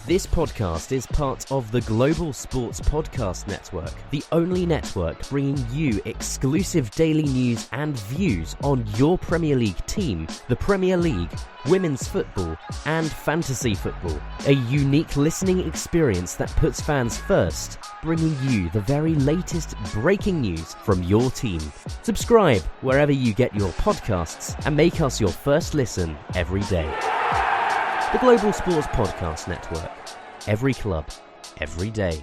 This podcast is part of the Global Sports Podcast Network, the only network bringing you exclusive daily news and views on your Premier League team, the Premier League, women's football, and fantasy football. A unique listening experience that puts fans first, bringing you the very latest breaking news from your team. Subscribe wherever you get your podcasts and make us your first listen every day. The Global Sports Podcast Network. Every club, every day.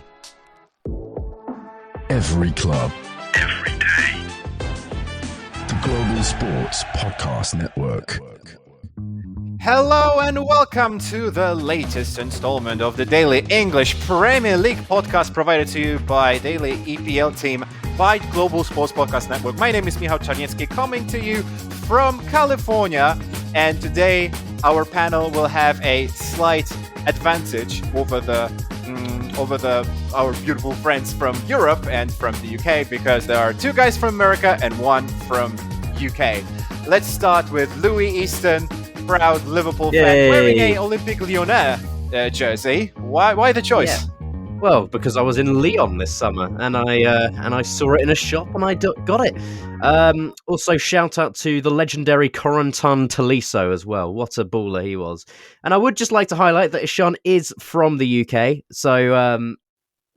Every club, every day. The Global Sports Podcast Network. Hello and welcome to the latest installment of the Daily English Premier League podcast provided to you by Daily EPL team by Global Sports Podcast Network. My name is Michał Czarniecki, coming to you from California, and today our panel will have a slight advantage over our beautiful friends from Europe and from the UK, because there are two guys from America and one from UK. Let's start with Louie Easton, proud Liverpool fan, wearing a Olympique Lyonnais jersey. Why the choice? Yeah. Well, because I was in Lyon this summer and I saw it in a shop and I got it. Also, shout out to the legendary Corentin Tolisso as well. What a baller he was. And I would just like to highlight that Eshan is from the UK. So,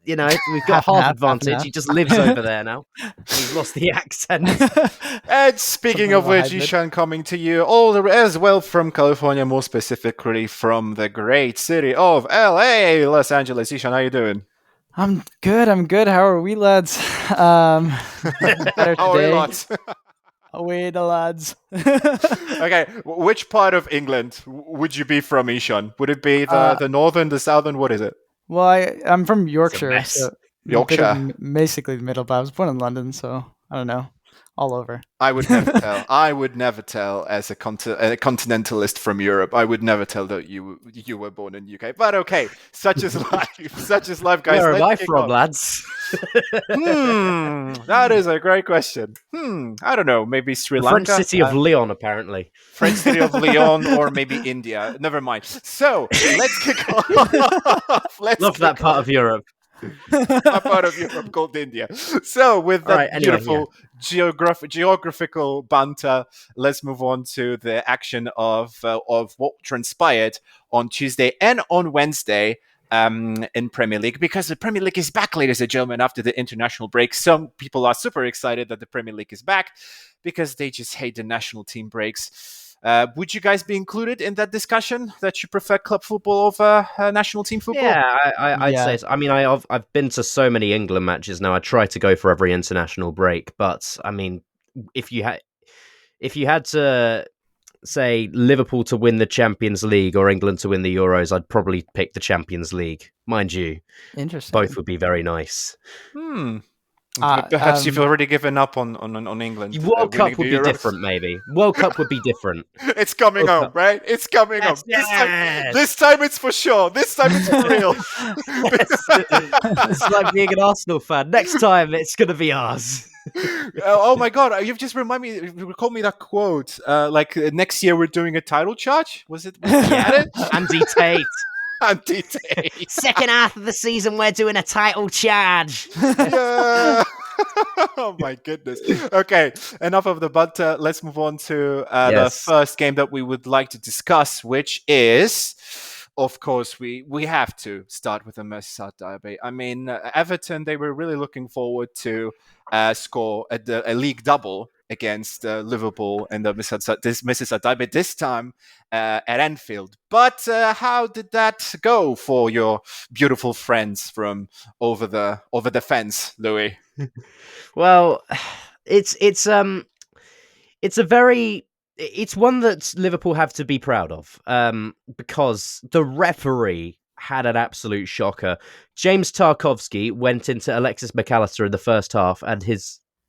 we've got half advantage. He just lives over there now. He's lost the accent. And speaking of which, Eshan, coming to you as well from California, more specifically from the great city of LA, Los Angeles. Eshan, how you doing? I'm good. How are we, lads? Better today. How are you, lads? Away the lads. Okay, which part of England would you be from, Eshan? Would it be the northern, the southern? What is it? Well, I'm from Yorkshire. So Yorkshire. Basically the middle, but I was born in London, so I don't know. All over. I would never tell as a continentalist from Europe. I would never tell that you were born in UK. But okay, such is life, guys. Where am I from, lads? That is a great question. I don't know. Maybe Sri Lanka. French city of Lyon, apparently. French city of Lyon, or maybe India. Never mind. So let's kick off. Love that part of Europe. A part of Europe called India. So with that beautiful geographical banter, let's move on to the action of what transpired on Tuesday and on Wednesday in Premier League, because the Premier League is back, ladies and gentlemen, after the international break. Some people are super excited that the Premier League is back because they just hate the national team breaks. Would you guys be included in that discussion that you prefer club football over national team football? Yeah, I'd say so. I mean, I've been to so many England matches now. I try to go for every international break, but I mean, if you had to say Liverpool to win the Champions League or England to win the Euros, I'd probably pick the Champions League. Mind you, interesting. Both would be very nice. Perhaps you've already given up on England. World Cup would be different, maybe. World Cup would be different. It's coming home, right? It's coming home. Yes. This time it's for sure. This time it's for real. It's like being an Arsenal fan. Next time it's going to be ours. Oh my God! You've just recalled me that quote. Next year we're doing a title charge. Was it? Andy Tate. Andy Tate. Second half of the season, we're doing a title charge. Yeah. Oh my goodness. Okay, enough of the banter. Let's move on to the first game that we would like to discuss, which is, of course, we have to start with the Merseyside Derby. I mean, Everton, they were really looking forward to score a league double against Liverpool in the Merseyside Derby, this time at Anfield. But how did that go for your beautiful friends from over the fence, Louis? Well, it's one that Liverpool have to be proud of, because the referee had an absolute shocker. James Tarkowski went into Alexis McAllister in the first half, and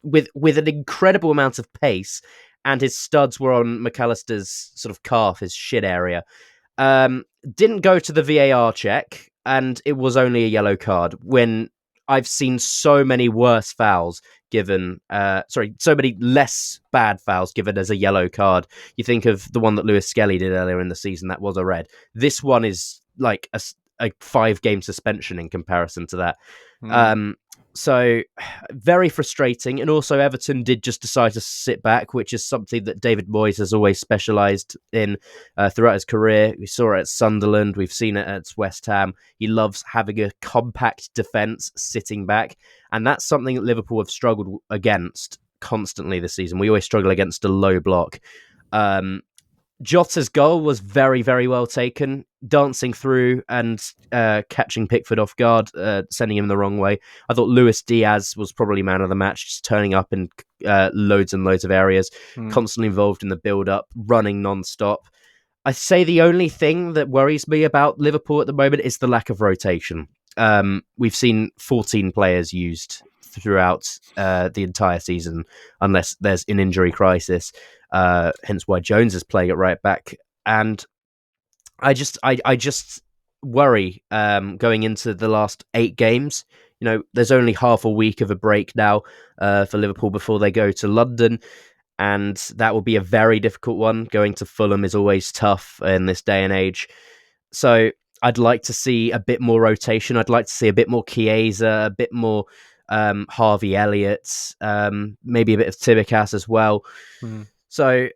with an incredible amount of pace, and his studs were on McAllister's sort of calf, his shin area. Didn't go to the VAR check, and it was only a yellow card, when I've seen so many worse fouls given, so many less bad fouls given as a yellow card. You think of the one that Lewis Skelly did earlier in the season, that was a red. This one is like a a 5-game suspension in comparison to that. So very frustrating. And also Everton did just decide to sit back, which is something that David Moyes has always specialised in throughout his career. We saw it at Sunderland. We've seen it at West Ham. He loves having a compact defence sitting back. And that's something that Liverpool have struggled against constantly this season. We always struggle against a low block. Jota's goal was very, very well taken, dancing through and catching Pickford off guard, sending him the wrong way. I thought Luis Diaz was probably man of the match, just turning up in loads and loads of areas, constantly involved in the build-up, running non-stop. I say the only thing that worries me about Liverpool at the moment is the lack of rotation. We've seen 14 players used throughout the entire season, unless there's an injury crisis. Hence why Jones is playing at right back, and I just worry going into the last 8 games. You know, there's only half a week of a break now for Liverpool before they go to London, and that will be a very difficult one. Going to Fulham is always tough in this day and age, so I'd like to see a bit more rotation. I'd like to see a bit more Chiesa, a bit more Harvey Elliott, maybe a bit of Tsimikas as well. So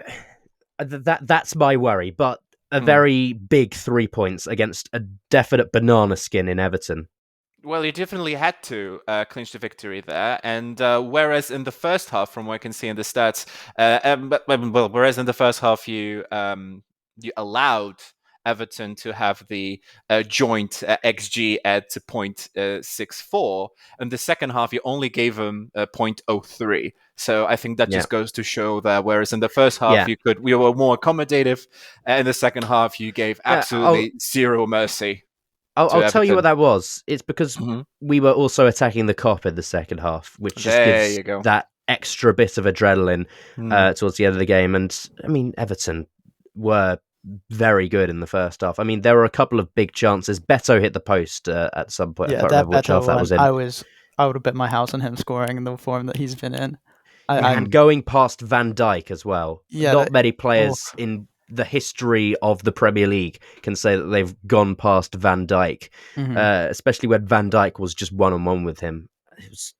that's my worry, but a very big 3 points against a definite banana skin in Everton. Well, you definitely had to clinch the victory there, and whereas in the first half, from what I can see in the stats, whereas in the first half you allowed Everton to have the joint XG at 0.64. In the second half, you only gave them 0.03. So I think that just goes to show that whereas in the first half we were more accommodative, in the second half you gave absolutely zero mercy. I'll tell you what that was. It's because we were also attacking the Kop in the second half, which just gives that extra bit of adrenaline towards the end of the game. And I mean, Everton were very good in the first half. I mean, there were a couple of big chances. Beto hit the post at some point. Yeah, I can't remember which half that was in. I would have bet my house on him scoring in the form that he's been in. And going past Van Dijk as well. Yeah, not many players in the history of the Premier League can say that they've gone past Van Dijk, especially when Van Dijk was just one-on-one with him.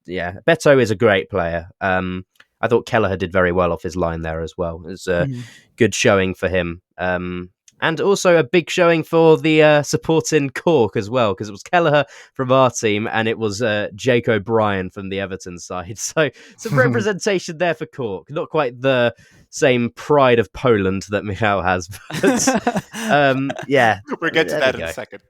Beto is a great player. I thought Kelleher did very well off his line there as well. It was a good showing for him. And also a big showing for the support in Cork as well, because it was Kelleher from our team and it was Jake O'Brien from the Everton side. So some representation there for Cork. Not quite the same pride of Poland that Michał has. But, we'll get to that in a second.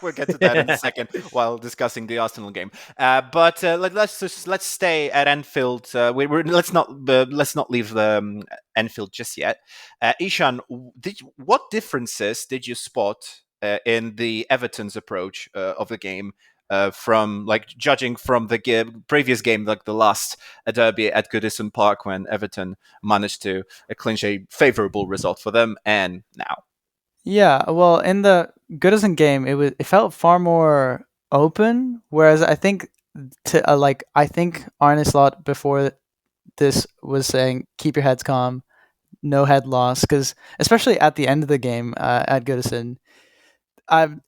We'll get to that in a second while discussing the Arsenal game. But let's stay at Anfield. Let's not leave the Anfield just yet. Eshan, what differences did you spot in the Everton's approach of the game? From judging from the previous game, like the last derby at Goodison Park, when Everton managed to clinch a favourable result for them, and now. Yeah, well, in the Goodison game, it felt far more open. Whereas I think Arne Slot before this was saying, keep your heads calm, no head loss, because especially at the end of the game at Goodison.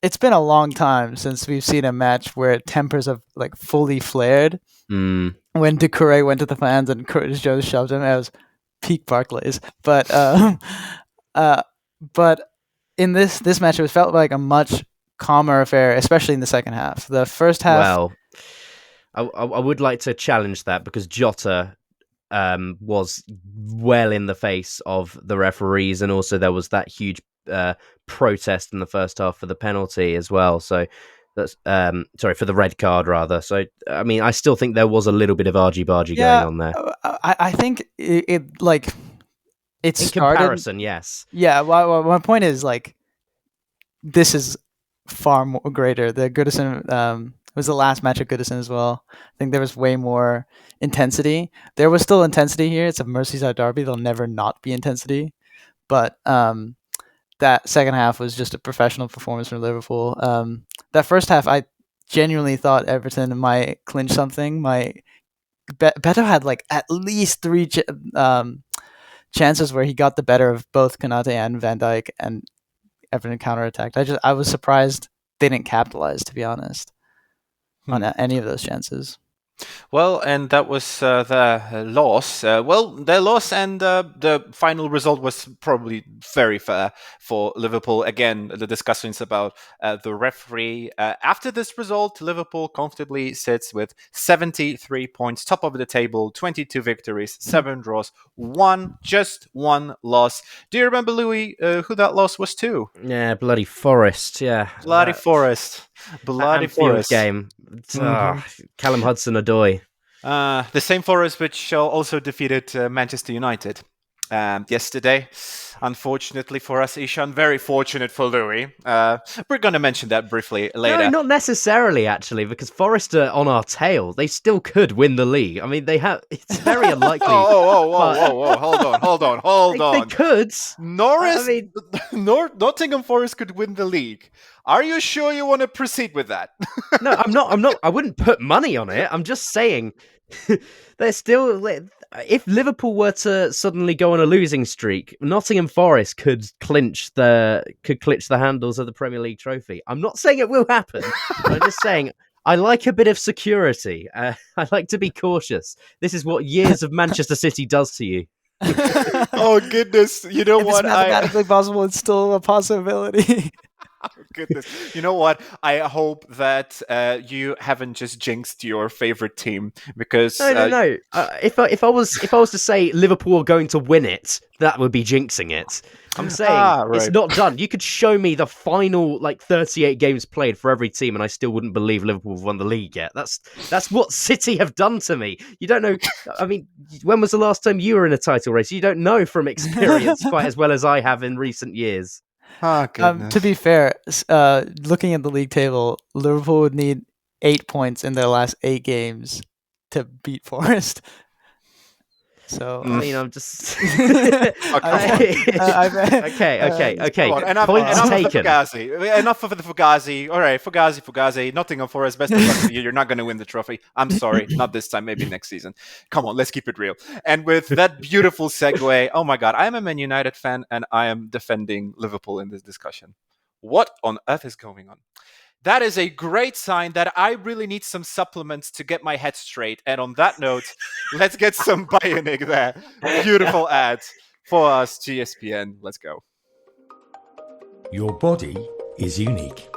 It's been a long time since we've seen a match where tempers have fully flared. When Doucouré went to the fans and Curtis Jones shoved him, it was peak Barclays. But in this match, it felt like a much calmer affair, especially in the second half. The first half. Well, I would like to challenge that because Jota was well in the face of the referees, and also there was that huge protest in the first half for the penalty as well. So that's for the red card rather. So I mean, I still think there was a little bit of argy-bargy going on there. I think it in started, comparison, yes. Yeah. Well, my point is this is far more greater. The Goodison was the last match at Goodison as well. I think there was way more intensity. There was still intensity here. It's a Merseyside derby. There'll never not be intensity, but that second half was just a professional performance from Liverpool. That first half, I genuinely thought Everton might clinch something. Beto had at least 3 chances where he got the better of both Konate and Van Dijk, and Everton counterattacked. I was surprised they didn't capitalize, to be honest, on any of those chances. Well, and that was their loss. Their loss and the final result was probably very fair for Liverpool. Again, the discussions about the referee. After this result, Liverpool comfortably sits with 73 points, top of the table, 22 victories, 7 draws, just one loss. Do you remember, Louis, who that loss was to? Yeah, bloody Forest. Yeah, Bloody Forest. Bloody Forest game. Callum Hudson-Odoi. The same Forest which also defeated Manchester United yesterday. Unfortunately for us, Eshan. Very fortunate for Louis. We're going to mention that briefly later. No, not necessarily, actually, because Forest are on our tail. They still could win the league. I mean, they have. It's very unlikely. Hold on. They could. Nottingham Forest could win the league. Are you sure you want to proceed with that? No, I'm not. I wouldn't put money on it. I'm just saying they're still. If Liverpool were to suddenly go on a losing streak, Nottingham Forest could clinch the handles of the Premier League trophy. I'm not saying it will happen. I'm just saying I like a bit of security. I like to be cautious. This is what years of Manchester City does to you. Oh goodness! You know if what? It's mathematically possible. It's still a possibility. Oh, goodness. You know what? I hope that you haven't just jinxed your favorite team because no. If I was to say Liverpool are going to win it, that would be jinxing it. I'm saying It's not done. You could show me the final 38 games played for every team, and I still wouldn't believe Liverpool have won the league yet. That's what City have done to me. You don't know. I mean, when was the last time you were in a title race? You don't know from experience quite as well as I have in recent years. To be fair, looking at the league table, Liverpool would need 8 points in their last 8 games to beat Forest. So I mean, I'm just okay. Enough of the Fugazi. All right, Fugazi. Nottingham Forest. Best of luck to you. You're not going to win the trophy. I'm sorry, not this time. Maybe next season. Come on, let's keep it real. And with that beautiful segue, oh my God, I am a Man United fan, and I am defending Liverpool in this discussion. What on earth is going on? That is a great sign that I really need some supplements to get my head straight. And on that note, let's get some Bioniq there. Beautiful ads for us, GSPN. Let's go. Your body is unique.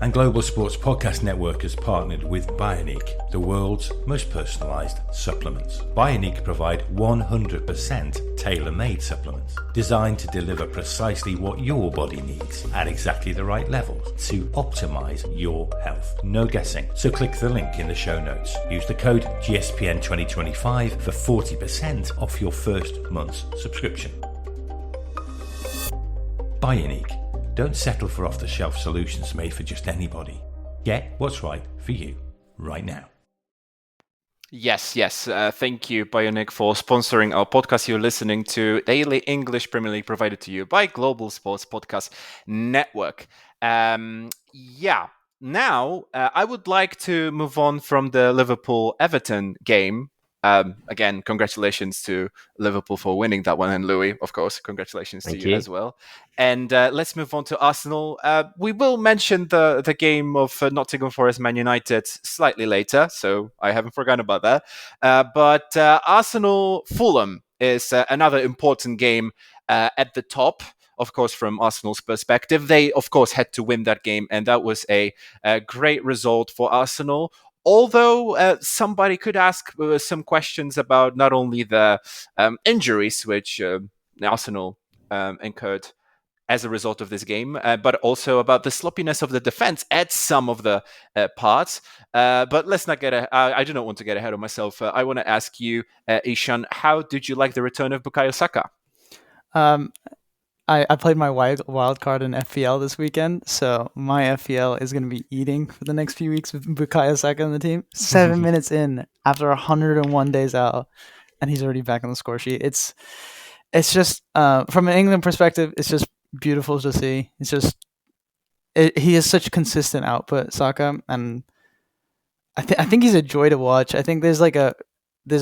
And Global Sports Podcast Network has partnered with Bioniq, the world's most personalized supplements. Bioniq provide 100% tailor-made supplements designed to deliver precisely what your body needs at exactly the right levels to optimize your health. No guessing. So click the link in the show notes. Use the code GSPN2025 for 40% off your first month's subscription. Bioniq. Don't settle for off-the-shelf solutions made for just anybody. Get what's right for you right now. Yes. Thank you, Bioniq, for sponsoring our podcast. You're listening to Daily English Premier League provided to you by Global Sports Podcast Network. Now, I would like to move on from the Liverpool-Everton game. Again, congratulations to Liverpool for winning that one, and Louis, of course, congratulations to you as well. And let's move on to Arsenal. We will mention the game of Nottingham Forest Man United slightly later, so I haven't forgotten about that. But Arsenal Fulham is another important game at the top. Of course, from Arsenal's perspective, they of course had to win that game, and that was a great result for Arsenal. Although somebody could ask some questions about not only the injuries which Arsenal incurred as a result of this game, but also about the sloppiness of the defense at some of the parts. But let's not I do not want to get ahead of myself. I want to ask you, Eshan, how did you like the return of Bukayo Saka? I played my wild card in FPL this weekend, so my FPL is going to be eating for the next few weeks with Bukayo Saka on the team. 7 minutes in after 101 days out, and he's already back on the score sheet. It's just from an England perspective, it's just beautiful to see. It's just he has such consistent output, Saka, and I think he's a joy to watch. I think there's a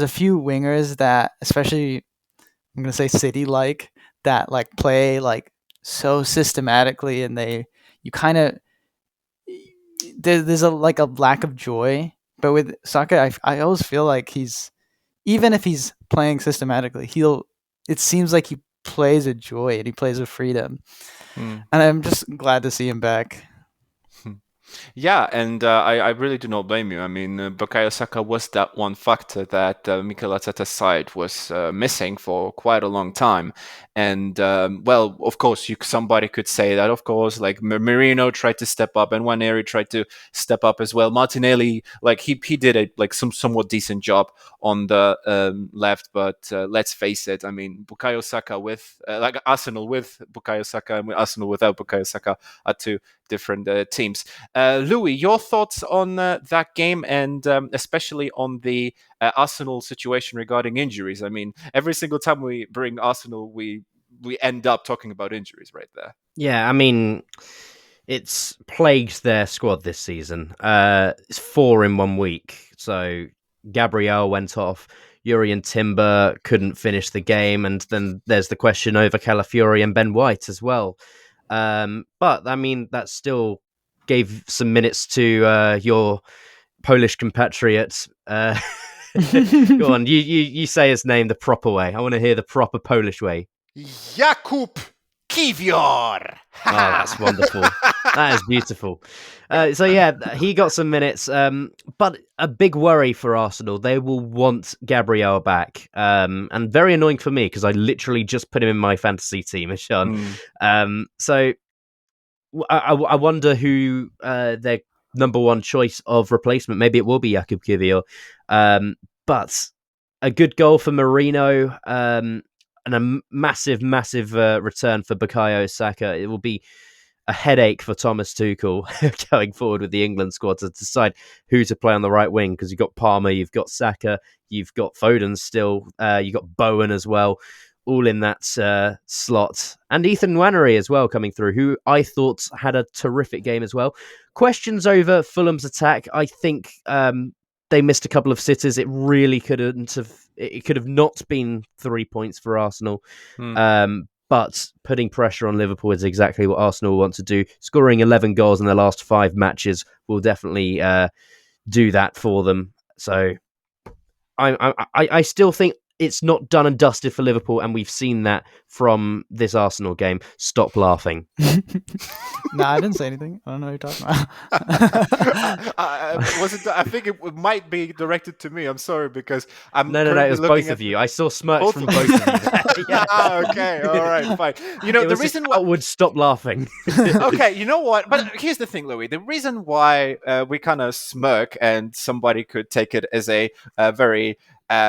few wingers that, especially I'm going to say City that play so systematically, and you kind of there's a lack of joy. But with Saka, I always feel like even if he's playing systematically, it seems like he plays with joy and he plays with freedom. And I'm just glad to see him back. Yeah, and I really do not blame you. I mean, Bukayo Saka was that one factor that Mikel Arteta's side was missing for quite a long time. And, well, of course, somebody could say that, of course, like Merino tried to step up and Nwaneri tried to step up as well. Martinelli, like he did a somewhat decent job on the left, but let's face it, I mean, Bukayo Saka with, like Arsenal with Bukayo Saka and Arsenal without Bukayo Saka are two different teams. Louie, your thoughts on that game and especially on the Arsenal situation regarding injuries? I mean, every single time we bring Arsenal, we end up talking about injuries right there. Yeah, I mean, it's plagued their squad this season. It's 4 in 1 week. So Gabriel went off. Yuri and Timber couldn't finish the game. And then there's the question over Calafiori and Ben White as well. But, I mean, that still gave some minutes to your Polish compatriot. Go on, you say his name the proper way. I want to hear the proper Polish way. Jakub Kiwior. Oh, that's wonderful. That is beautiful. So yeah, he got some minutes. But a big worry for Arsenal. They will want Gabriel back. And very annoying for me because I literally just put him in my fantasy team, Eshan. So I wonder who their number one choice of replacement. Maybe it will be Jakub Kiwior. But a good goal for Merino. And a massive return for Bukayo Saka. It will be a headache for Thomas Tuchel going forward with the England squad to decide who to play on the right wing, because you've got Palmer, you've got Saka, you've got Foden still, you've got Bowen as well, all in that slot. And Ethan Nwaneri as well coming through, who I thought had a terrific game as well. Questions over Fulham's attack. I think they missed a couple of sitters. It really couldn't have. It could have not been 3 points for Arsenal. But putting pressure on Liverpool is exactly what Arsenal want to do. Scoring 11 goals in the last 5 matches will definitely do that for them. So I still think it's not done and dusted for Liverpool, and we've seen that from this Arsenal game. Stop laughing. No, I didn't say anything. I don't know what you're talking about. I think it might be directed to me. I'm sorry, because I'm No, it was both of you. I saw smirks from both of you. Yeah. Okay, all right, fine. You know, the reason why I would stop laughing. Okay, you know what? But here's the thing, Louie. The reason why we kind of smirk, and somebody could take it as a very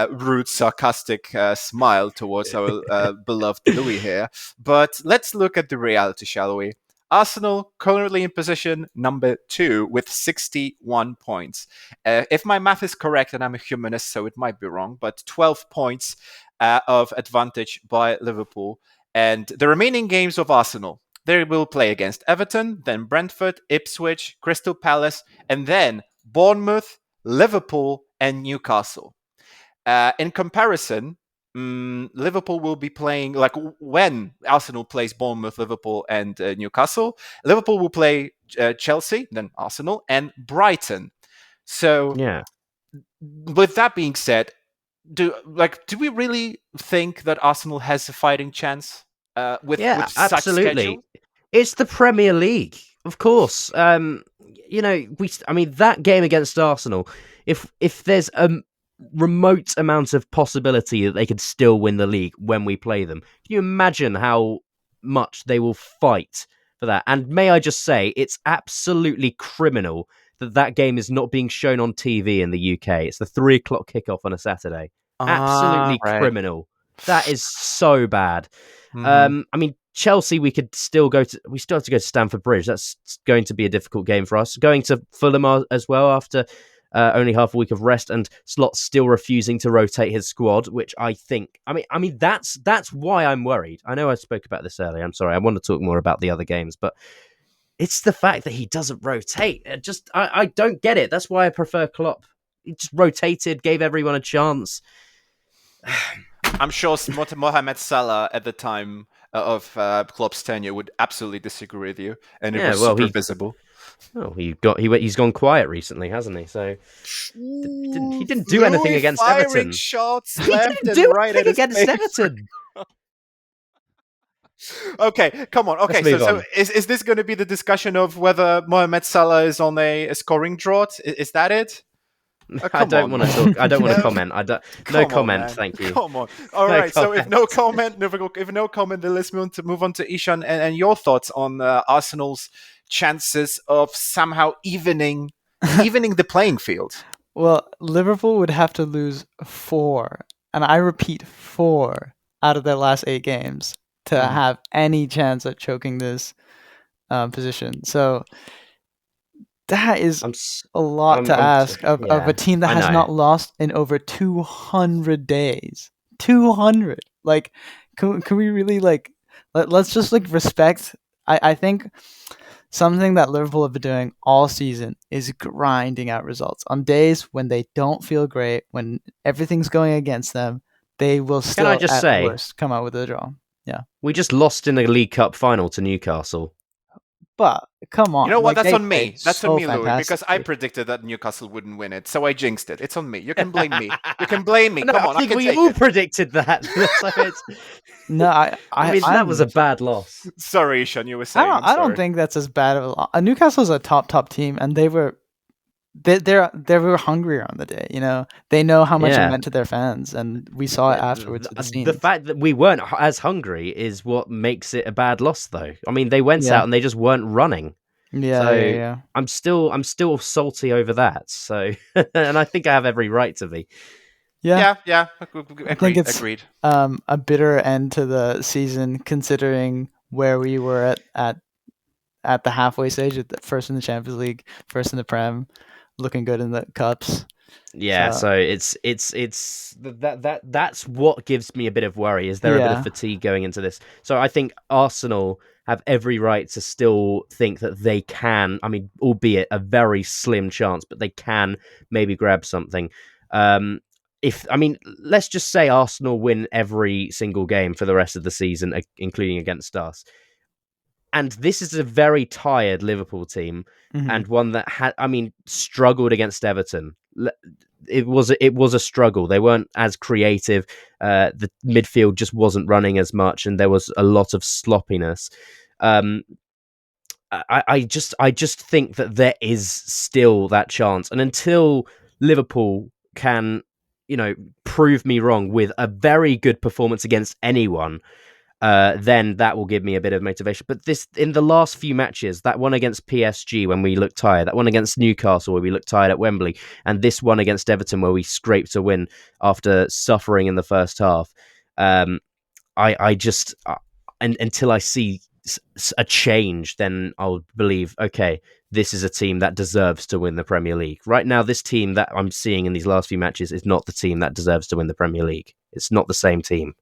rude, sarcastic smile towards our beloved Louie here. But let's look at the reality, shall we? Arsenal currently in position number 2 with 61 points. If my math is correct, and I'm a humanist, so it might be wrong, but 12 points of advantage by Liverpool. And the remaining games of Arsenal, they will play against Everton, then Brentford, Ipswich, Crystal Palace, and then Bournemouth, Liverpool, and Newcastle. In comparison, Liverpool will be playing, like when Arsenal plays Bournemouth, Liverpool, and Newcastle, Liverpool will play Chelsea, then Arsenal, and Brighton. So, yeah. With that being said, do we really think that Arsenal has a fighting chance with such absolutely schedule? It's the Premier League, of course. That game against Arsenal, if there's a remote amount of possibility that they could still win the league when we play them, can you imagine how much they will fight for that? And may I just say, it's absolutely criminal that game is not being shown on TV in the UK. It's the 3 o'clock kickoff on a Saturday. Absolutely criminal. That is so bad. Chelsea, we still have to go to Stamford Bridge. That's going to be a difficult game for us. Going to Fulham as well after only half a week of rest, and Slot's still refusing to rotate his squad, which I think, that's why I'm worried. I know I spoke about this earlier. I'm sorry. I want to talk more about the other games, but it's the fact that he doesn't rotate. I don't get it. That's why I prefer Klopp. He just rotated, gave everyone a chance. I'm sure Mohamed Salah at the time of Klopp's tenure would absolutely disagree with you, and it was super visible. Oh, he's gone quiet recently, hasn't he? So he didn't do anything against Everton. Shots He left didn't and do right anything at his against face. Everton. Okay, come on. Okay, so is this going to be the discussion of whether Mohamed Salah is on a scoring drought? Is that it? I don't want to talk. I don't want to comment. No comment. Thank you. Come on. All right. So if no comment, then let's move on to Eshan and your thoughts on Arsenal's chances of somehow evening the playing field. Well, Liverpool would have to lose 4, and I repeat 4 out of their last 8 games to have any chance at choking this position. So that is a lot to ask of a team that has not lost in over 200 days. 200. Like, can we really let's just respect. I think something that Liverpool have been doing all season is grinding out results on days when they don't feel great, when everything's going against them. They will still, at worst, come out with a draw. Yeah, we just lost in the League Cup final to Newcastle. But come on, you know what? That's on me. That's on me, Louie, because I predicted that Newcastle wouldn't win it, so I jinxed it. It's on me. You can blame me. Come on, I think we all predicted that. No, I mean that was a bad loss. Sorry, Eshan, you were saying. I don't think that's as bad of a loss. Newcastle's a top team, and they were hungrier on the day. You know, they know how much it meant to their fans, and we saw it afterwards. The fact that we weren't as hungry is what makes it a bad loss, though. I mean, they went out and they just weren't running. Yeah. I'm still salty over that. So, and I think I have every right to be. Yeah. I think it's agreed. A bitter end to the season, considering where we were at the halfway stage, first in the Champions League, first in the Prem. Looking good in the cups. Yeah, so it's that's what gives me a bit of worry. Is there a bit of fatigue going into this? So I think Arsenal have every right to still think that they can. I mean, albeit a very slim chance, but they can maybe grab something. Let's just say Arsenal win every single game for the rest of the season, including against us. And this is a very tired Liverpool team, and one that struggled against Everton. It was a struggle. They weren't as creative. The midfield just wasn't running as much, and there was a lot of sloppiness. I just think that there is still that chance, and until Liverpool can, prove me wrong with a very good performance against anyone, then that will give me a bit of motivation. But this, in the last few matches, that one against PSG when we looked tired, that one against Newcastle where we looked tired at Wembley, and this one against Everton where we scraped a win after suffering in the first half, until I see a change, then I'll believe, okay, this is a team that deserves to win the Premier League. Right now, this team that I'm seeing in these last few matches is not the team that deserves to win the Premier League. It's not the same team.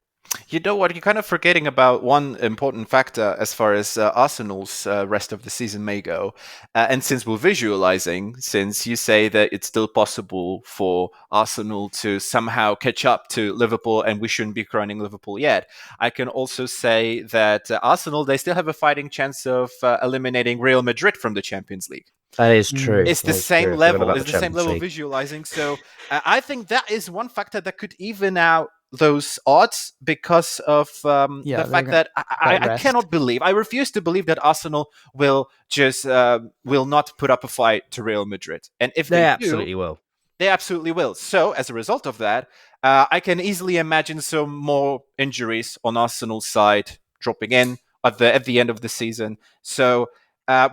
You know what? You're kind of forgetting about one important factor as far as Arsenal's rest of the season may go. And since we're visualizing, since you say that it's still possible for Arsenal to somehow catch up to Liverpool and we shouldn't be crowning Liverpool yet, I can also say that Arsenal, they still have a fighting chance of eliminating Real Madrid from the Champions League. That is true. It's the same level. It's the same level visualizing. So I think that is one factor that could even out those odds because of the fact that I cannot believe, I refuse to believe that Arsenal will just will not put up a fight to Real Madrid. And if they absolutely will. They absolutely will. So as a result of that, I can easily imagine some more injuries on Arsenal's side dropping in at the end of the season. So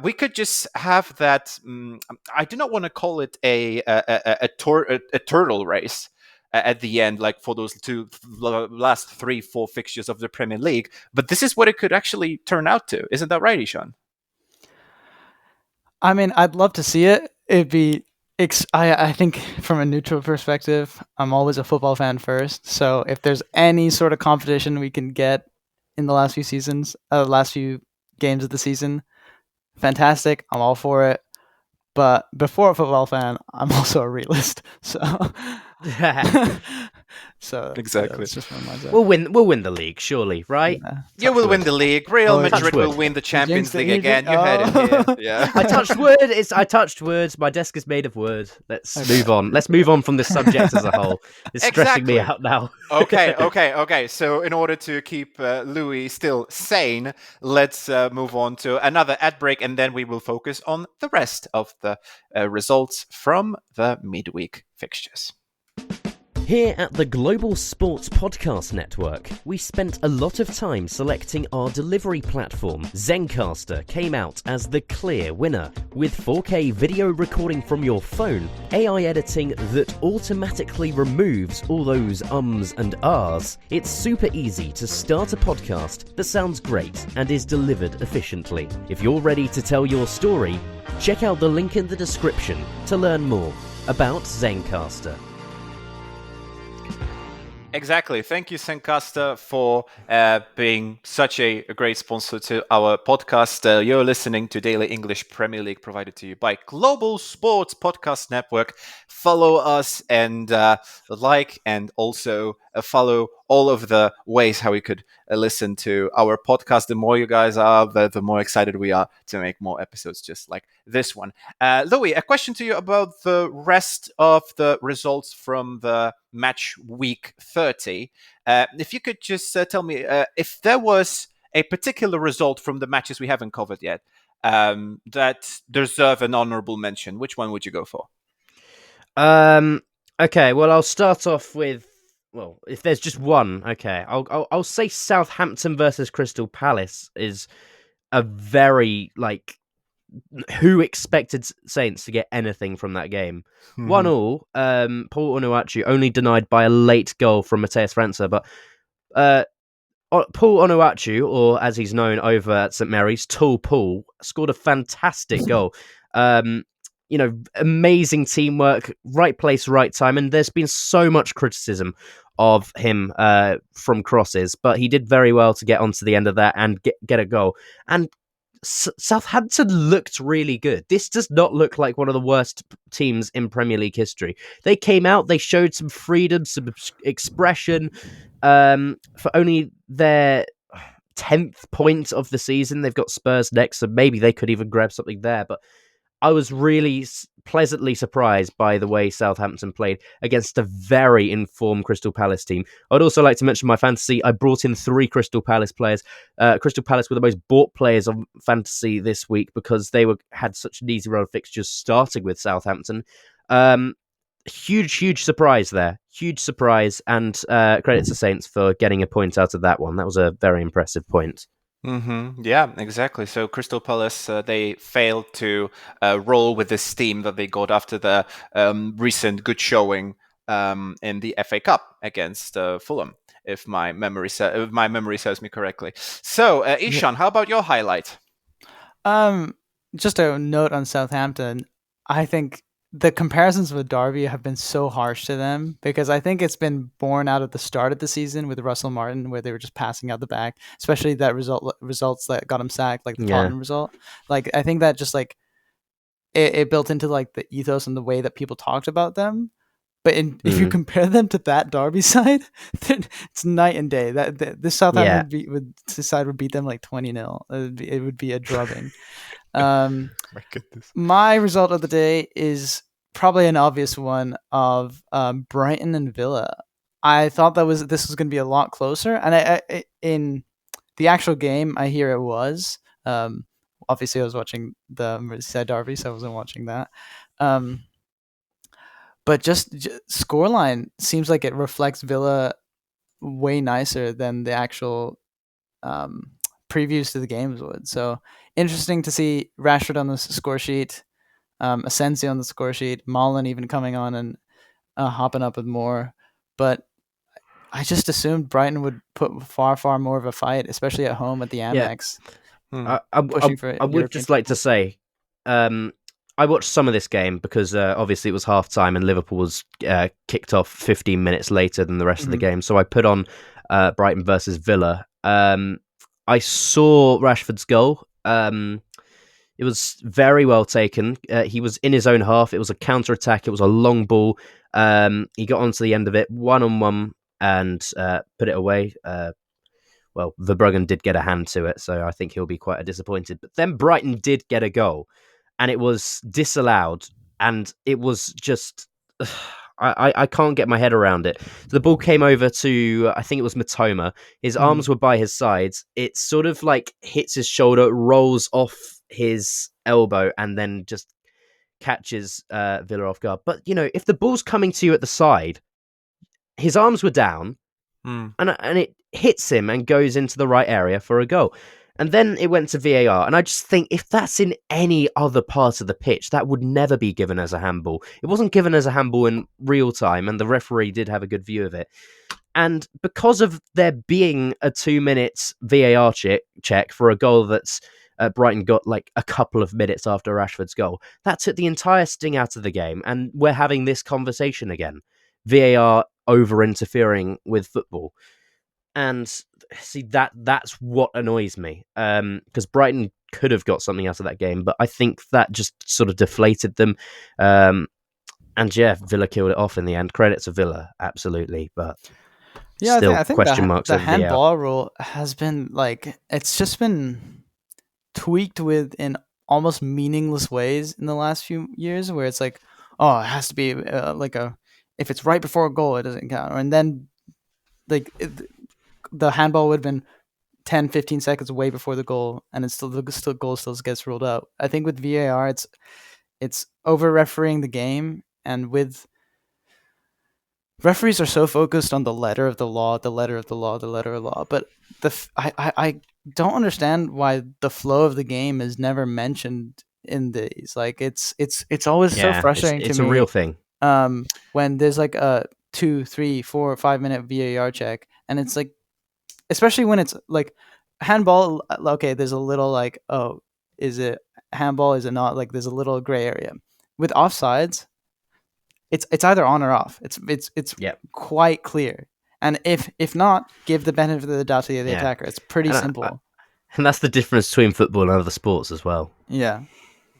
we could just have that. I do not want to call it a turtle race at the end, like for those last 3-4 fixtures of the Premier League. But this is what it could actually turn out to. Isn't that right, Eshan? I mean, I'd love to see it. It'd be. I think from a neutral perspective, I'm always a football fan first. So if there's any sort of competition we can get in the last few games of the season, fantastic. I'm all for it. But before a football fan, I'm also a realist. So So Exactly. that's just my mindset. We'll win the league, surely, right? Yeah. You will win the league. Real Madrid will wood. win the Champions jinxed it, League you again. did- You heard it here. Yeah. I touched wood. I touched wood. My desk is made of wood. Let's move on. Let's move on from this subject as a whole. It's stressing me out now. Okay. So in order to keep Louis still sane, let's move on to another ad break, and then we will focus on the rest of the results from the midweek fixtures. Here at the Global Sports Podcast Network, we spent a lot of time selecting our delivery platform. Zencastr came out as the clear winner. With 4K video recording from your phone, AI editing that automatically removes all those ums and ahs, it's super easy to start a podcast that sounds great and is delivered efficiently. If you're ready to tell your story, check out the link in the description to learn more about Zencastr. Exactly. Thank you, Zencastr, for being such a great sponsor to our podcast. You're listening to Daily English Premier League, provided to you by Global Sports Podcast Network. Follow us and like, and also follow all of the ways how you could listen to our podcast. The more you guys are, the more excited we are to make more episodes just like this one. Louis, a question to you about the rest of the results from the match week 30. If you could just tell me if there was a particular result from the matches we haven't covered yet that deserve an honorable mention, which one would you go for? Okay, well, I'll start off with, well, if there's just one, okay, I'll say Southampton versus Crystal Palace is a very, like, who expected Saints to get anything from that game? 1-1, Paul Onuachu only denied by a late goal from Matheus França, but Paul Onuachu, or as he's known over at St Mary's, Tall Paul, scored a fantastic goal. Amazing teamwork, right place, right time, and there's been so much criticism of him from crosses, but he did very well to get onto the end of that and get a goal. And Southampton looked really good. This does not look like one of the worst teams in Premier League history. They came out, they showed some freedom, some expression. For only their 10th point of the season, they've got Spurs next, so maybe they could even grab something there. But I was really pleasantly surprised by the way Southampton played against a very informed Crystal Palace team. I'd also like to mention my fantasy. I brought in 3 Crystal Palace players. Crystal Palace were the most bought players on fantasy this week because they had such an easy run of fixtures starting with Southampton. Huge surprise there. Huge surprise, and credit to Saints for getting a point out of that one. That was a very impressive point. Yeah, exactly. So Crystal Palace, they failed to roll with the steam that they got after the recent good showing in the FA Cup against Fulham, if my memory serves me correctly. So, Eshan, how about your highlight? Just a note on Southampton. I think the comparisons with Derby have been so harsh to them because I think it's been born out of the start of the season with Russell Martin, where they were just passing out the back, especially that results that got him sacked, like the Tottenham result. Like, I think that just like it built into like the ethos and the way that people talked about them. But if you compare them to that Derby side, it's night and day. This Southampton side would beat them like 20-0. It would be a drubbing. My goodness. My result of the day is probably an obvious one of Brighton and Villa. I thought this was going to be a lot closer, and I in the actual game, I hear it was. Obviously, I was watching the Merseyside Derby, so I wasn't watching that. But just scoreline seems like it reflects Villa way nicer than the actual previews to the games would. So interesting to see Rashford on the score sheet, Asensio on the score sheet, Malen even coming on and hopping up with more. But I just assumed Brighton would put far more of a fight, especially at home at the Amex. I would just like to say, I watched some of this game because obviously it was half time and Liverpool was kicked off 15 minutes later than the rest of the game. So I put on Brighton versus Villa. I saw Rashford's goal. It was very well taken. He was in his own half. It was a counter attack. It was a long ball. He got onto the end of it, 1-on-1, and put it away. Well, Verbruggen did get a hand to it, so I think he'll be quite disappointed. But then Brighton did get a goal, and it was disallowed, and it was just... I can't get my head around it. The ball came over to, I think it was Matoma. His arms were by his sides. It sort of like hits his shoulder, rolls off his elbow, and then just catches Villa off guard. But, if the ball's coming to you at the side, his arms were down, and it hits him and goes into the right area for a goal. And then it went to VAR. And I just think if that's in any other part of the pitch, that would never be given as a handball. It wasn't given as a handball in real time, and the referee did have a good view of it. And because of there being a 2-minute VAR check for a goal that's Brighton got like a couple of minutes after Rashford's goal, that took the entire sting out of the game. And we're having this conversation again. VAR over-interfering with football. And see, that's what annoys me, because Brighton could have got something out of that game, but I think that just sort of deflated them. And yeah, Villa killed it off in the end. Credit to Villa, absolutely, but still I think question marks. The handball rule has been it's just been tweaked in almost meaningless ways in the last few years, where it's like, oh, it has to be if it's right before a goal, it doesn't count, and then the handball would have been 10, 15 seconds way before the goal, and the goal still gets ruled out. I think with VAR, it's over refereeing the game, and with referees are so focused on the letter of the law, but I don't understand why the flow of the game is never mentioned in these. It's always so frustrating to me. It's a real thing. When there's a 2, 3, 4, 5 minute VAR check, and it's especially when it's handball. Okay, there's a little is it handball? Is it not? There's a little gray area. With offsides, it's either on or off. It's quite clear. And if not, give the benefit of the doubt to the attacker. It's pretty simple. And that's the difference between football and other sports as well. Yeah,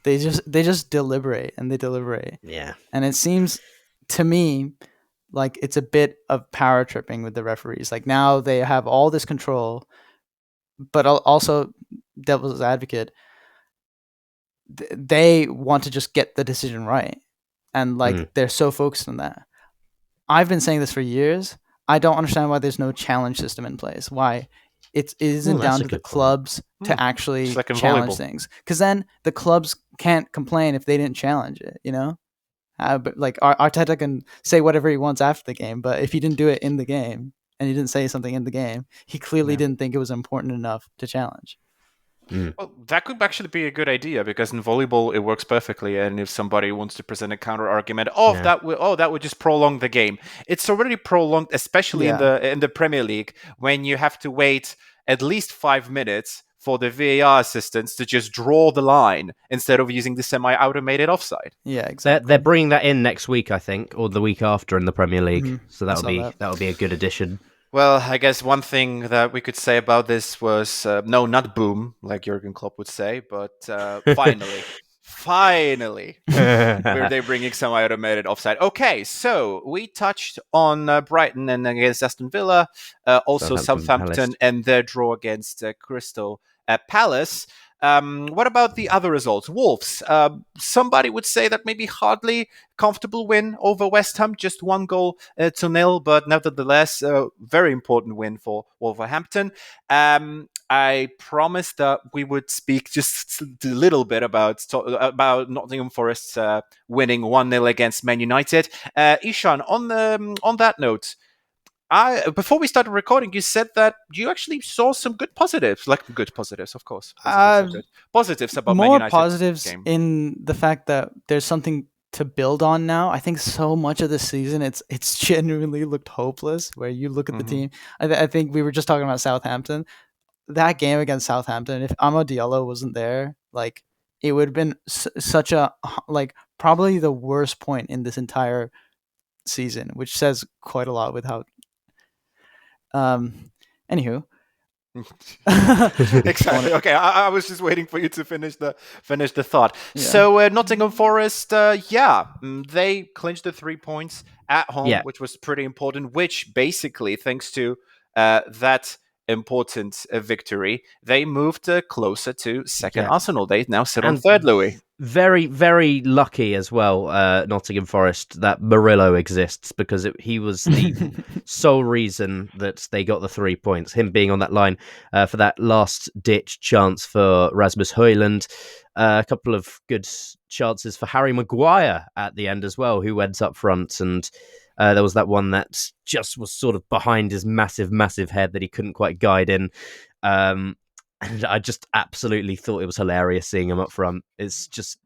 they just deliberate and they deliberate. Yeah, and it seems to me like it's a bit of power tripping with the referees. Now they have all this control, but also, devil's advocate, they want to just get the decision right, and they're so focused on that. I've been saying this for years. I don't understand why there's no challenge system in place. Why it isn't down to the clubs to actually challenge things, because then the clubs can't complain if they didn't challenge it. But Arteta can say whatever he wants after the game, but if he didn't do it in the game and he didn't say something in the game, he clearly didn't think it was important enough to challenge. Well, that could actually be a good idea, because in volleyball it works perfectly. And if somebody wants to present a counter argument, that would just prolong the game. It's already prolonged, especially in the Premier League, when you have to wait at least 5 minutes for the VAR assistants to just draw the line instead of using the semi-automated offside. Yeah, exactly. They're bringing that in next week, I think, or the week after in the Premier League. So that'll be a good addition. Well, I guess one thing that we could say about this was no, not boom, like Jurgen Klopp would say, but finally, were they bringing semi-automated offside? Okay, so we touched on Brighton and against Aston Villa, also Southampton and their draw against Crystal Palace. What about the other results? Wolves. Somebody would say that maybe hardly comfortable win over West Ham, just 1-0, but nevertheless, a very important win for Wolverhampton. I promised that we would speak just a little bit about Nottingham Forest winning 1-0 against Man United. Eshan, on that note, before we started recording, you said that you actually saw some good positives, of course. Positives about Man United. More positives game. In the fact that there's something to build on now. I think so much of this season, it's genuinely looked hopeless. Where you look at the team, I think we were just talking about Southampton. That game against Southampton, if Amad Diallo wasn't there, it would have been such a probably the worst point in this entire season, which says quite a lot with how. Anywho, Exactly. Okay, I was just waiting for you to finish the thought. Yeah. So Nottingham Forest, they clinched the 3 points at home, which was pretty important. Which basically, thanks to that important victory, they moved closer to second Arsenal. They now sit on third, Louis. Very, very lucky as well, Nottingham Forest, that Murillo exists, because he was the sole reason that they got the 3 points. Him being on that line for that last-ditch chance for Rasmus Højlund. A couple of good chances for Harry Maguire at the end as well, who went up front. And there was that one that just was sort of behind his massive, massive head that he couldn't quite guide in. And I just absolutely thought it was hilarious seeing him up front. It's just,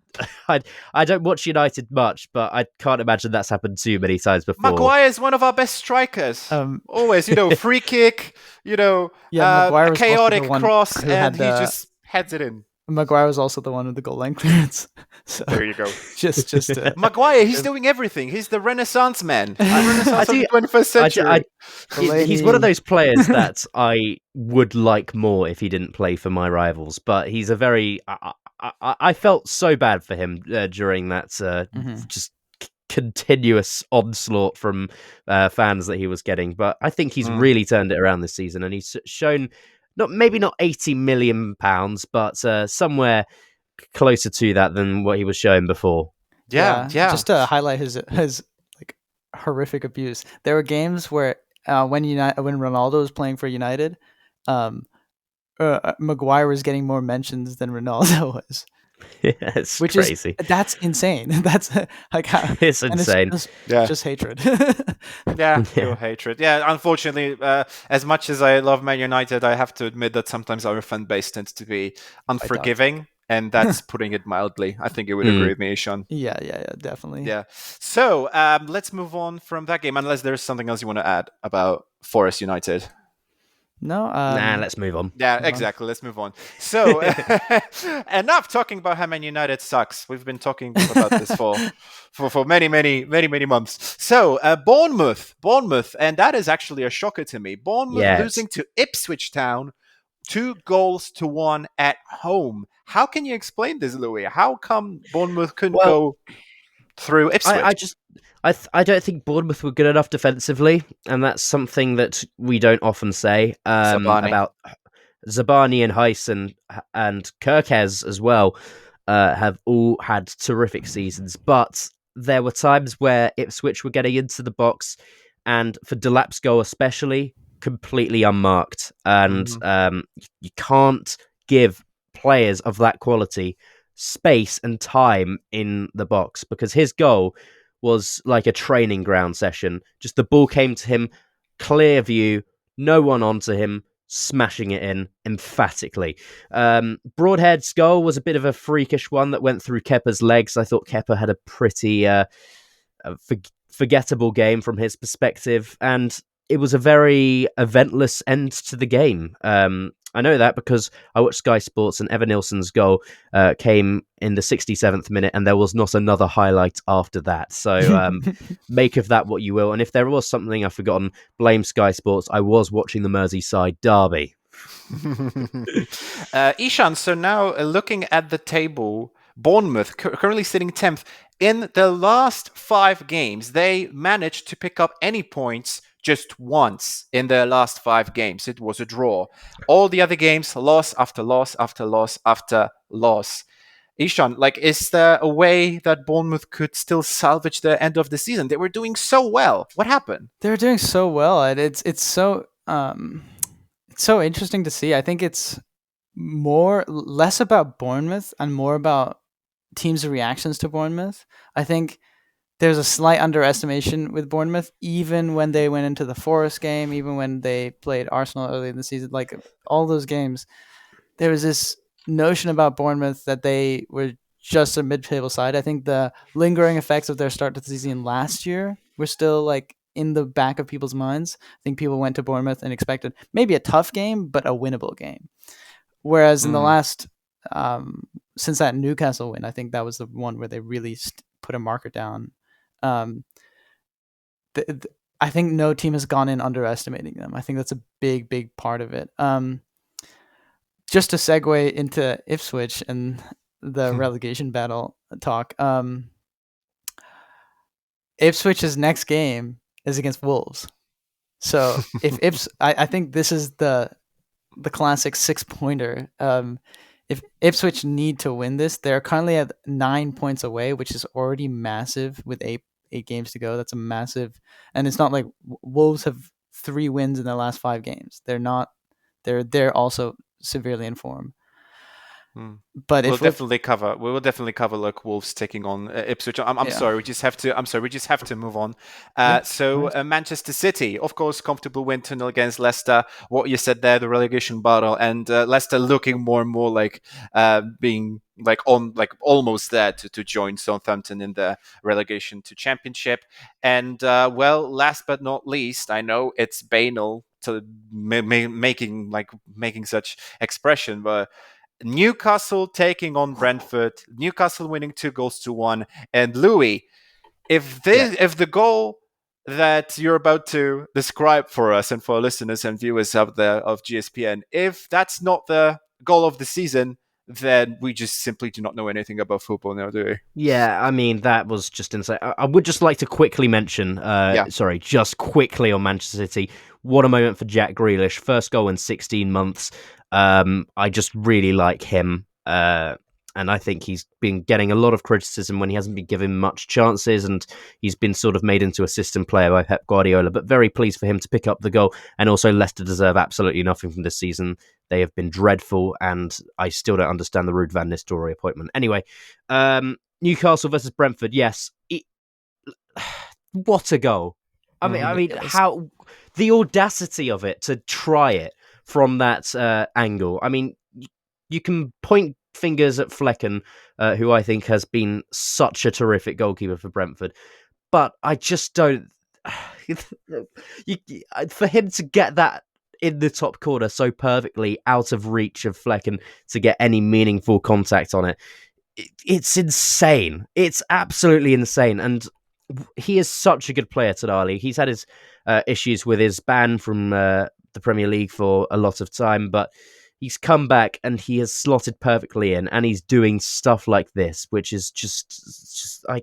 I don't watch United much, but I can't imagine that's happened too many times before. Maguire is one of our best strikers. Always, free kick, a chaotic cross, and he just heads it in. Maguire was also the one with the goal line clearance. So there you go. just Maguire, he's doing everything. He's the Renaissance man. Renaissance of the 21st century. He's one of those players that I would like more if he didn't play for my rivals. But he's a very... I felt so bad for him during that just continuous onslaught from fans that he was getting. But I think he's really turned it around this season, and he's shown... maybe not £80 million, but somewhere closer to that than what he was showing before. Yeah. Just to highlight his like horrific abuse. There were games where when Ronaldo was playing for United, Maguire was getting more mentions than Ronaldo was. Yeah, it's crazy. That's insane. That's like it's insane. It's just hatred. Pure hatred. Yeah, unfortunately, as much as I love Man United, I have to admit that sometimes our fan base tends to be unforgiving, and that's putting it mildly. I think you would agree with me, Eshan. Yeah, definitely. Yeah. So let's move on from that game, unless there's something else you want to add about Forest United. No. Let's move on. Yeah, exactly. Let's move on. So, enough talking about how Man United sucks. We've been talking about this for many months. So, Bournemouth, and that is actually a shocker to me. Bournemouth losing to Ipswich Town, 2-1 at home. How can you explain this, Louis? How come Bournemouth couldn't go through Ipswich? I don't think Bournemouth were good enough defensively, and that's something that we don't often say about Zabani and Heiss and Kirkez as well. Have all had terrific seasons, but there were times where Ipswich were getting into the box, and for Delap's goal especially, completely unmarked. And you can't give players of that quality space and time in the box, because his goal was like a training ground session. Just the ball came to him, clear view, no one onto him, smashing it in emphatically. Broadhead's goal was a bit of a freakish one that went through Kepa's legs. I thought Kepa had a pretty forgettable game from his perspective, and it was a very eventless end to the game. I know that because I watched Sky Sports, and Evanilsson's goal came in the 67th minute, and there was not another highlight after that. So make of that what you will. And if there was something I've forgotten, blame Sky Sports. I was watching the Merseyside Derby. Eshan, so now looking at the table, Bournemouth currently sitting 10th. In the last 5 games, they managed to pick up any points just once in their last 5 games. It was a draw. All the other games, loss after loss after loss after loss. Eshan, is there a way that Bournemouth could still salvage the end of the season? They were doing so well. What happened? They're doing so well. It's so interesting to see. I think it's less about Bournemouth and more about teams' reactions to Bournemouth. I think there's a slight underestimation with Bournemouth, even when they went into the Forest game, even when they played Arsenal early in the season, all those games, there was this notion about Bournemouth that they were just a mid-table side. I think the lingering effects of their start to the season last year were still in the back of people's minds. I think people went to Bournemouth and expected maybe a tough game, but a winnable game. Whereas in the last, since that Newcastle win, I think that was the one where they really put a marker down. I think no team has gone in underestimating them. I think that's a big part of it. just to segue into Ipswich and the relegation battle talk. Ipswich's next game is against Wolves. So if I think this is the classic 6-pointer. If Ipswich need to win this, they're currently at 9 points away, which is already massive with eight games to go. That's a massive, and it's not like Wolves have 3 wins in their last 5 games. They're also severely in form. But we will definitely cover like Wolves taking on Ipswich. I'm sorry, we just have to move on. Manchester City, of course, comfortable win 2-0 against Leicester. What you said there, the relegation battle, and Leicester looking more and more like being like almost there to join Southampton in the relegation to Championship. And last but not least, I know it's banal to making such expression, but Newcastle taking on Brentford. Newcastle winning 2-1. And Louie, if the goal that you're about to describe for us and for our listeners and viewers out there of GSPN, if that's not the goal of the season, then we just simply do not know anything about football now, do we? Yeah, I mean, that was just insane. I would just like to quickly mention, just quickly on Manchester City, what a moment for Jack Grealish. First goal in 16 months. I just really like him. And I think he's been getting a lot of criticism when he hasn't been given much chances, and he's been sort of made into a system player by Pep Guardiola, but very pleased for him to pick up the goal. And also Leicester deserve absolutely nothing from this season. They have been dreadful, and I still don't understand the Ruud van Nistelrooy appointment. Anyway, Newcastle versus Brentford, yes. What a goal. I mean, how the audacity of it to try it from that angle. I mean, you can point fingers at Flecken, who I think has been such a terrific goalkeeper for Brentford, but I just don't. For him to get that in the top corner so perfectly out of reach of Flecken to get any meaningful contact on it, it's insane. It's absolutely insane, and he is such a good player, Tonali. He's had his issues with his ban from the Premier League for a lot of time, but he's come back and he has slotted perfectly in, and he's doing stuff like this, which is just I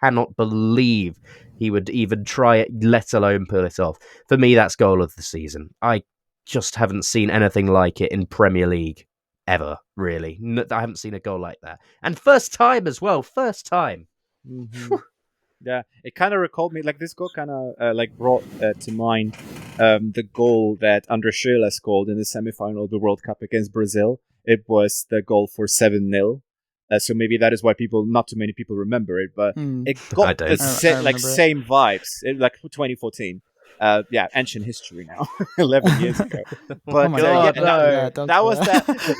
cannot believe he would even try it, let alone pull it off. For me, that's goal of the season. I just haven't seen anything like it in Premier League ever, really. I haven't seen a goal like that. And first time as well, first time. Mm-hmm. Yeah, it kind of recalled me, like this goal kind of brought to mind the goal that Andre Schürrle scored in the semi-final of the World Cup against Brazil. It was the goal for 7-0. So maybe that is why not too many people remember it, but it got the same vibes, like 2014. Ancient history now, 11 years ago. But that was that.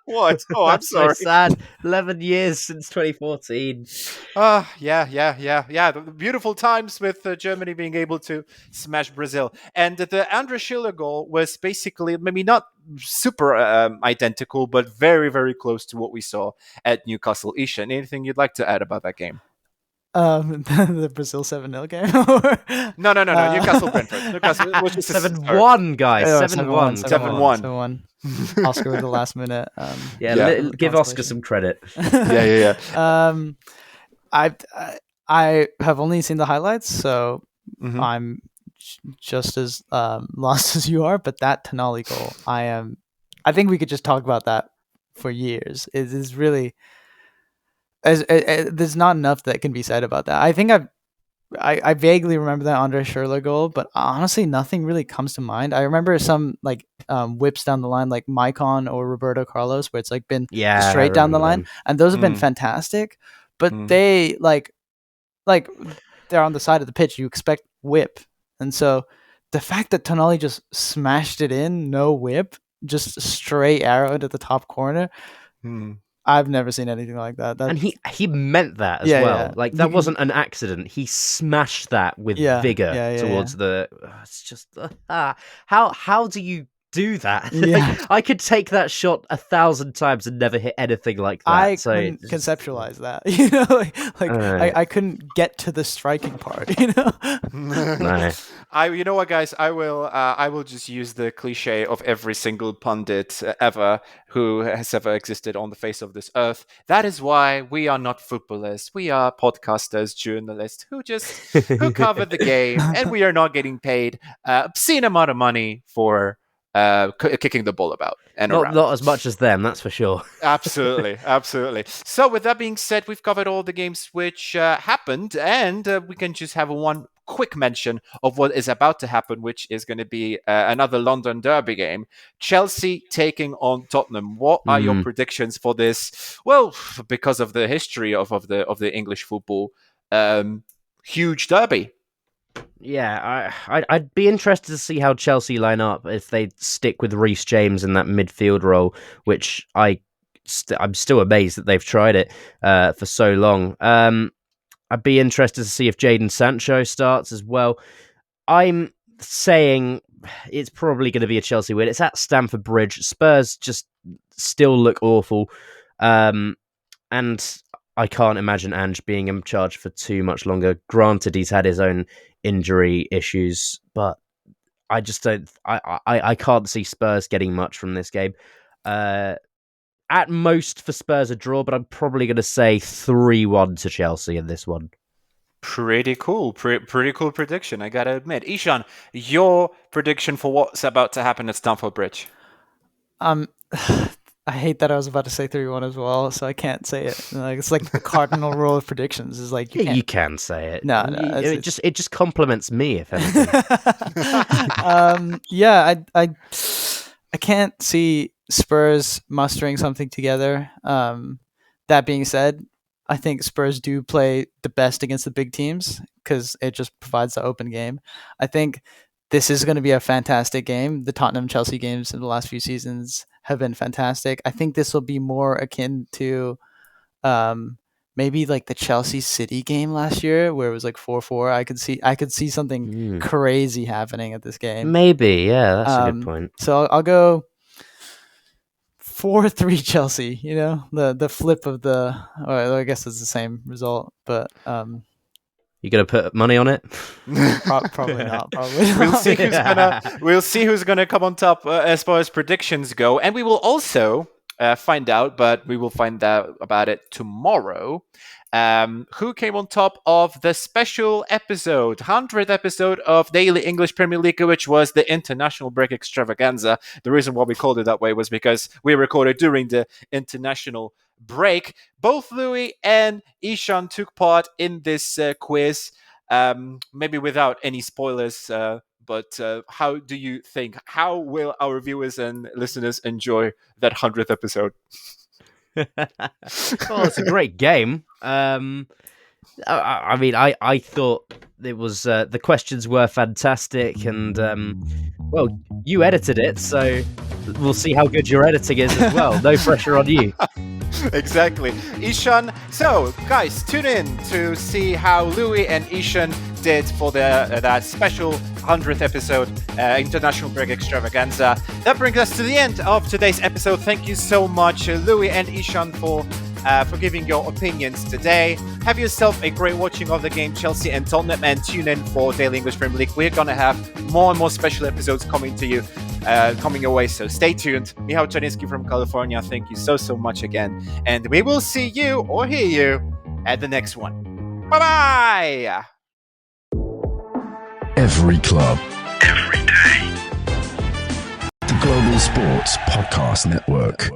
What? Oh, I'm sorry. So sad. 11 years since 2014. Yeah. The beautiful times with Germany being able to smash Brazil. And the Andre Schürrle goal was basically maybe not super identical, but very, very close to what we saw at Newcastle. Eshan, anything you'd like to add about that game? The Brazil 7-0 game? No. Newcastle Brentford. Newcastle 7-1, guys. 7-1. 7-1. Oscar with the last minute. Give Oscar some credit. Yeah. I have only seen the highlights, so I'm just as lost as you are. But that Tonali goal, I think we could just talk about that for years. It is really. There's not enough that can be said about that. I think I vaguely remember that Andre Schürrle goal, but honestly, nothing really comes to mind. I remember some whips down the line, like Maicon or Roberto Carlos, where it's been straight down the line, and those have been fantastic. But they they're on the side of the pitch. You expect whip, and so the fact that Tonali just smashed it in, no whip, just straight arrow into the top corner. I've never seen anything like that. And he meant that as well. Yeah. That wasn't an accident. He smashed that with vigor towards the. It's just how do you do that. Yeah. I could take that shot 1,000 times and never hit anything like that. I couldn't conceptualize that. You know, I couldn't get to the striking part. You know. No. You know what, guys? I will just use the cliche of every single pundit ever who has ever existed on the face of this earth. That is why we are not footballers. We are podcasters, journalists who cover the game, and we are not getting paid obscene amount of money for kicking the ball about and around. Not as much as them, that's for sure. Absolutely. So with that being said, we've covered all the games which happened, and we can just have one quick mention of what is about to happen, which is going to be another London Derby game. Chelsea taking on Tottenham. What are your predictions for this? Well, because of the history of the English football, huge derby. Yeah, I'd be interested to see how Chelsea line up if they stick with Reece James in that midfield role, which I'm still amazed that they've tried it for so long. I'd be interested to see if Jadon Sancho starts as well. I'm saying it's probably going to be a Chelsea win. It's at Stamford Bridge. Spurs just still look awful. And I can't imagine Ange being in charge for too much longer. Granted, he's had his own injury issues, but I just don't. I can't see Spurs getting much from this game. At most for Spurs a draw, but I'm probably going to say 3-1 to Chelsea in this one. Pretty cool. Pretty cool prediction, I gotta admit. Eshan, your prediction for what's about to happen at Stamford Bridge? I hate that I was about to say 3-1 as well, so I can't say it. It's like the cardinal rule of predictions. Is like you can say it. No, it just compliments me, if anything. Yeah, I can't see Spurs mustering something together. That being said, I think Spurs do play the best against the big teams because it just provides the open game. I think this is going to be a fantastic game. The Tottenham-Chelsea games in the last few seasons have been fantastic. I think this will be more akin to maybe like the Chelsea City game last year where it was like 4-4. I could see something crazy happening at this game. Maybe, yeah, that's a good point. So I'll go 4-3 Chelsea, you know, the flip of I guess it's the same result, but you gonna put money on it? Probably not. We'll see who's gonna come on top as far as predictions go, and we will also find out, but we will find out about it tomorrow. Who came on top of the special episode, 100th episode of Daily English Premier League, which was the international break extravaganza. The reason why we called it that way was because we recorded during the international break. Both Louie and Eshan took part in this quiz, maybe without any spoilers, but how do you think? How will our viewers and listeners enjoy that 100th episode? Well, it's a great game. I mean, I thought it was the questions were fantastic, and well, you edited it, so we'll see how good your editing is as well. No pressure on you. Exactly. Eshan, so guys, tune in to see how Louie and Eshan did for that special 100th episode, International Break Extravaganza. That brings us to the end of today's episode. Thank you so much, Louie and Eshan, for giving your opinions today. Have yourself a great watching of the game Chelsea and Tottenham, and tune in for Daily English Premier League. We're going to have more and more special episodes coming to you, coming your way, so stay tuned. Michał Czarniecki from California, thank you so much again, and we will see you or hear you at the next one. Bye-bye! Every club, every day. The Global Sports Podcast Network.